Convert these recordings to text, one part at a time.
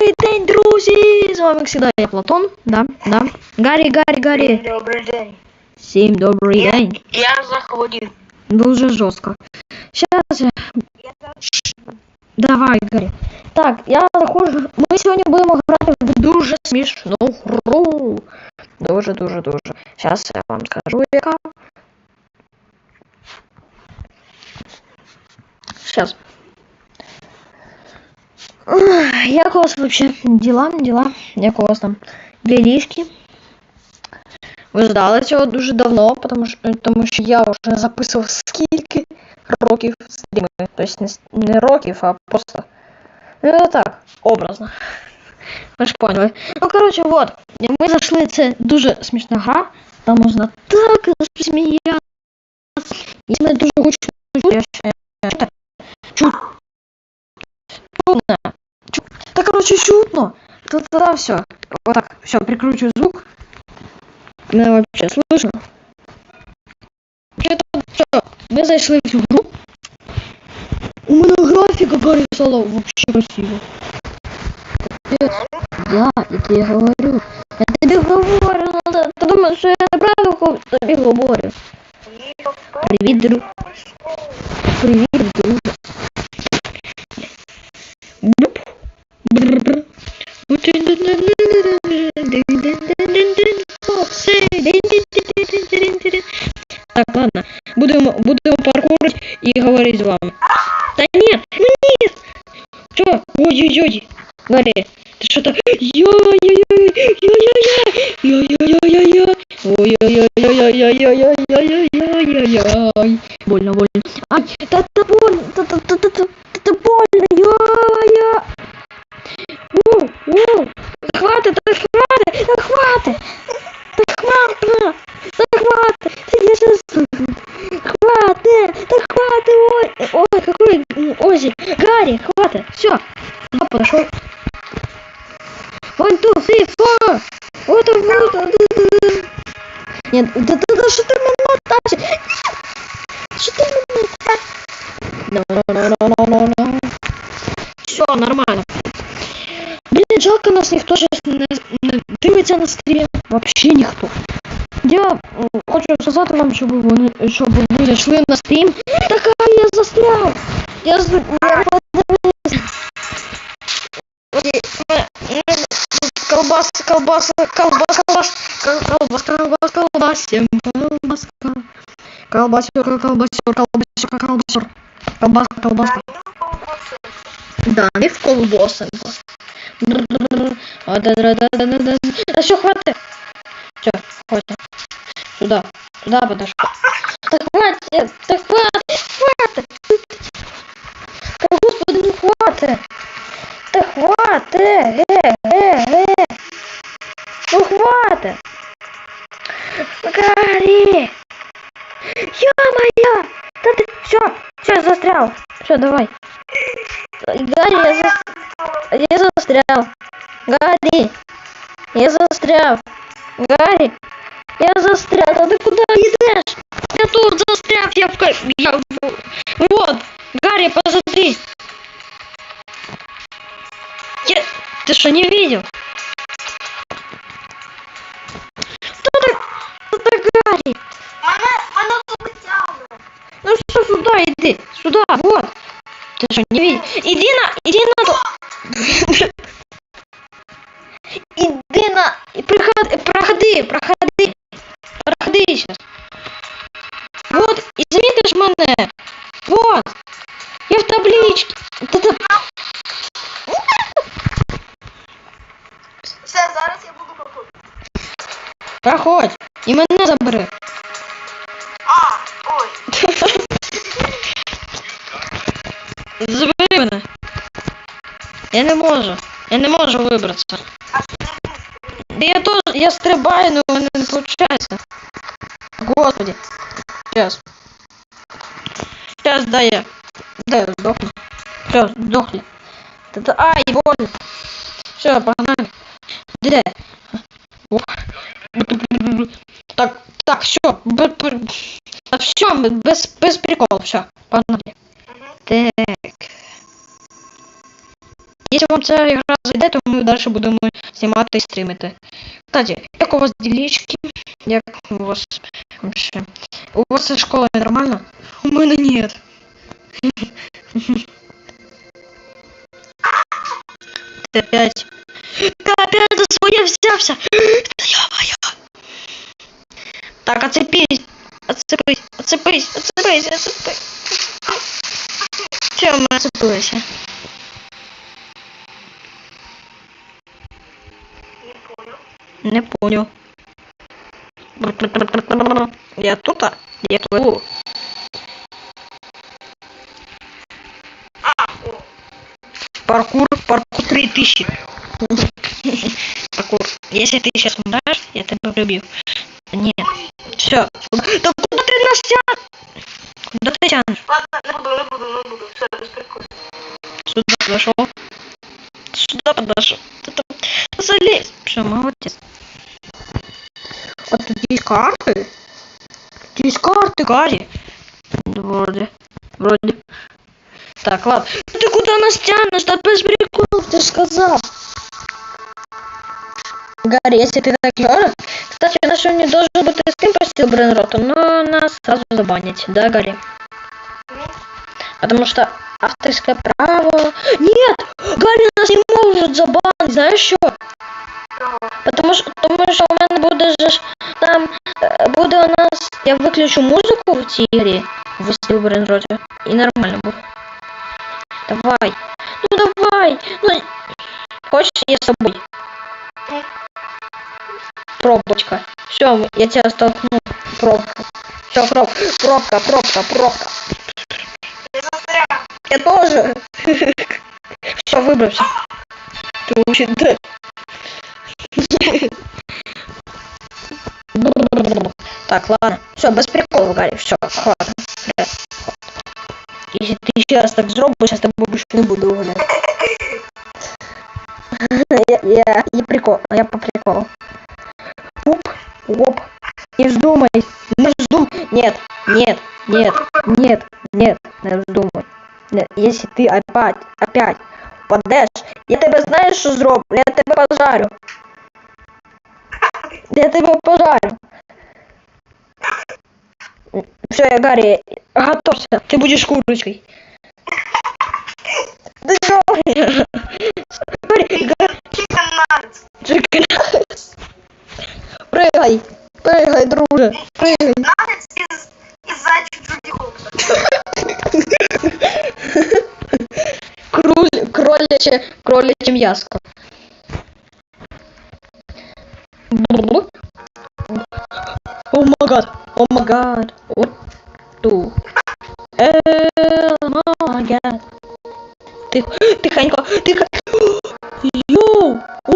Добрий день, друзі! З вами, як завжди, я Платон. Да. Гаррі. Добрий день. Всім добрий день. Я захворів. Дуже жорстко. Сейчас я... Давай, Гаррі. Так, я заходжу. Ми сьогодні будемо грати в дуже смішну гру. Дуже. Сейчас я вам скажу, яка. Сейчас. Як у вас вообще дела? Як у вас там делишки? Ви ждали цього дуже давно, тому що я вже записував скільки років стріми. Тобто не років, а просто так, образно. Ви ж поняли. Ну, коротше, вот. Ми зайшли, це дуже смішна гра. Там можна так сміятися. Якщо мене дуже гучно чути, я ще чутно. Да, короче, чутно. Тогда все. Вот так, все, прикручу звук. Меня вообще слышно. Все, мы зашли в игру. У меня графика, Гарри, стала вообще красиво. Да, это я говорю. Я тебе говорю, надо. Ты думаешь, что я неправду тебе говорю? Привет, друг. Привет, друг. Так, ладно. Будем паркурить и говорить с вами. Да нет, нет! Что? Ой-ой-ой! Гарри, ты что-то... Ой-ой-ой-ой-ой-ой-ой-ой-ой-ой-ой-ой-ой-ой-ой-ой-ой-ой. Больно. Ай, это больно, это больно, ё-ё-ё. Хватит. Я сейчас... Хватит. Ой, какой озик. Гарри, хватит. Все. Пошел. 1, 2, 3, 4. Вот. Нет, да что ты меня тащишь? Что ты меня тащишь? No. Все, нормально. Блин, жалко, нас никто сейчас не дивиться на стрім. Вообще ніхто. Я хочу сказати вам, щоб ви зайшли на стрім. Так, я застряв. Я колбаска. Да, не в колбасенко. Да все, хватит. Все, хватит. Сюда подошел. Да хватит. Да господи, ну хватит. Да хватит. Ну хватит. Гарри. Ё-моё. Да ты... Все, застрял. Все, давай. Гарри, я застрял. Гарри, я застрял. Да ты куда едешь? Я тут застрял, Вот, Гарри, посмотри. Ты что, не видел? Это Гарри. Она полетела. Ну что, сюда иди. Сюда, вот. Ты что, не видишь? Иди на то. Иди на... Проходи сейчас. Вот, и заметишь мене. Вот. Я в табличке. Все, зараз я буду проходити. Проходь. І мене забери. Ой. Забери мене. Я не можу вибратися. Да я стрибаю, но у мене не получается. Господи. Сейчас, дай я сдохну. Все, сдохли. Ай, больно. Все, погнали. Где? Так, все. Все, без приколов, все, погнали. Так. Якщо вам ця гра зайде, то ми далі будемо знімати і стрімити. Кстати, як у вас ділічки? Як у вас вообще? У вас со школой нормально? У мене нет. Ты опять за своє взявся! Да ё-моё! Так, отцепись! Отцепись! Все, мы отцепились. Не понял. Я тут, я тут. Паркур 3000. Паркур. Если ты сейчас умрешь, я тебя прибью. Нет. Все. Да куда ты нас тянешь? Куда ты тянешь? Ладно, не буду. Все, без приколу. Сюда подошел. Сюда подошел. Залезь. Все, молодец. А тут есть карты? Тут есть карты, Гарри. Вроде. Так, ладно. Ну ты куда нас тянешь? Да без приколов, ты ж сказал. Гарри, если ты так говоришь... Кстати, у нас сегодня должен быть скин просил Брейнрота, но нас сразу забанить, да, Гарри? Потому что авторское право... Нет! Гарри нас не может забанить, знаешь что? Потому что у меня будет же там... Будет у нас... Я выключу музыку в тигре, в Steel Brainrote, и нормально будет. Давай. Ну давай. Ну... Хочешь, я с тобой? Пробочка. Все, я тебя столкну. Пробку. Все, пробка. Я тоже. Все, выбрался. Ты вообще да. Так, ладно. Все, без приколов, Гарри. Все, хватит. Если ты еще раз так сделаешь, я с тобой больше не буду гулять. Я прикол. Я по приколу. Пуп, оп. Не вздумай. Нет, не вздумай. Если ты опять падешь, я тебе знаешь, что зроблю? Я тебе пожарю. Все, Гарри, готовься. Ты будешь курочкой. Да что? Гарри. Chicken nuggets. Прыгай, друже. Прыгай. Nuggets из зайчик Джуди Хопса. Кроличье мяско. О май гад. Вот ту. Май гад. Тихонько. Йоу! О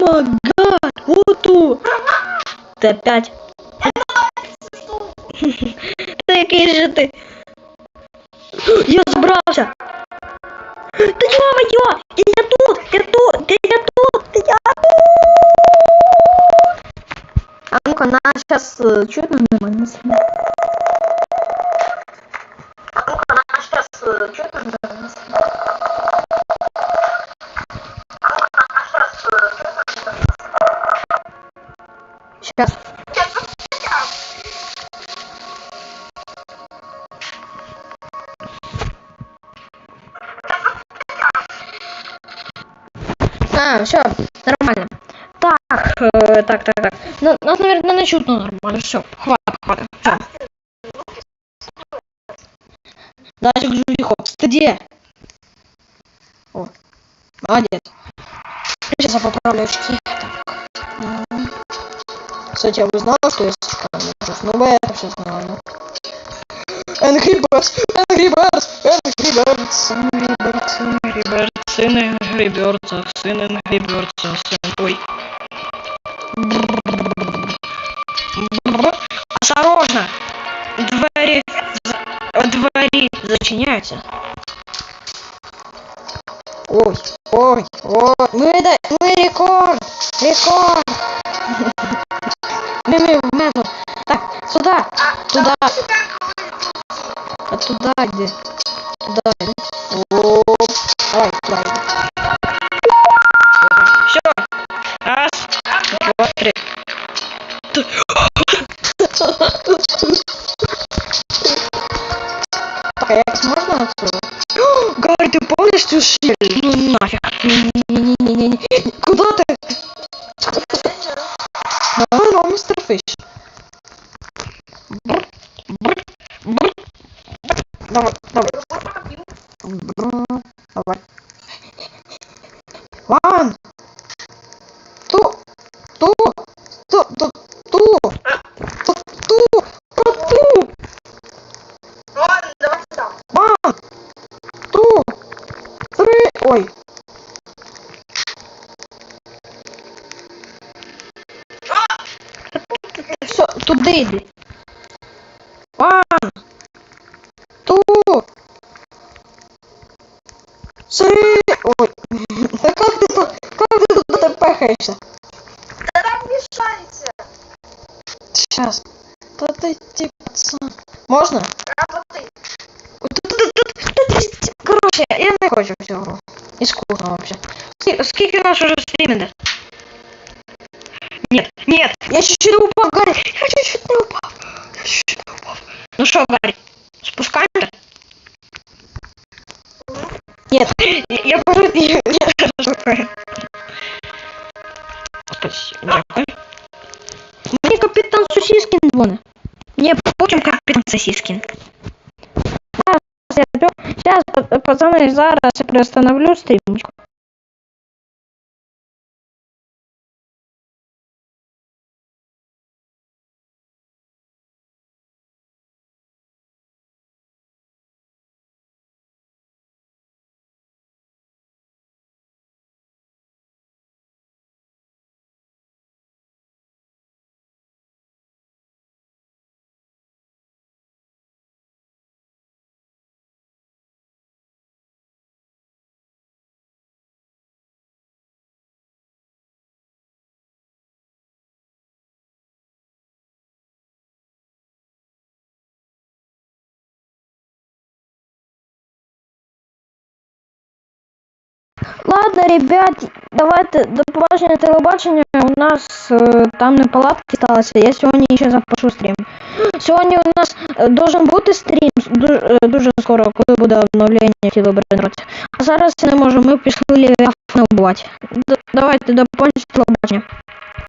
май гад! Вот ту. Ты опять. Такий же ты. Я забрался. Да ё-моё! Я тут! А ну-ка, на сейчас чуть нормально снимать. Сейчас. Все, нормально. Так. Ну, нас, наверное, начнут нормально. Все, хватит. Все. Дальше к Джуди Хопс. Ты где? О, молодец. Сейчас я поправлю очки. Кстати, я бы знала, что я слишком нахожусь, но бы это все знала. Angry Birds. Ой. Осторожно! Двери зачиняются. Ой. Мы рекорд. Метод. Так, сюда. Туда. А туда где? Туда. Оп. Давай, туда. нафиг. Не-не-не-не-не. Куда ты? Давай, мистер Фиш. Давай, давай. Давай. Ван! Ту! Ту! Ту! Ту! Ту! Ту! Ту! Ладно, давай сюда. Ван! Ту! Три! Ой! Все, туди йди. Ван! Ту! Три! Ой! Да как ты туда пехаешься? Да там мешается. Сейчас. Да ты пацан. Можно? Работай. Короче, я не хочу цю гру. Іскусно вообще. Скільки нас уже стримит? Нет, нет, я чуть-чуть не упал, Гарри. Я чуть-чуть не упал. Ну что, Гарри, спускаемся? Нет, я просто... Спасибо. Мне капитан Сосискин звонит. Мне потім капітан Сосискин. Сейчас, пацаны, зараз я приостановлю стримочку. Ладно, ребят, давайте до побачення телебачення. У нас там не палатки сталося. Я сьогодні ще запишу стрім. Сьогодні у нас должен бути стрім дуже скоро, коли буде обновлення в телебаченні. А зараз я не можу, ми пішли Левіафана вбивати. Давайте до побачення телебачення.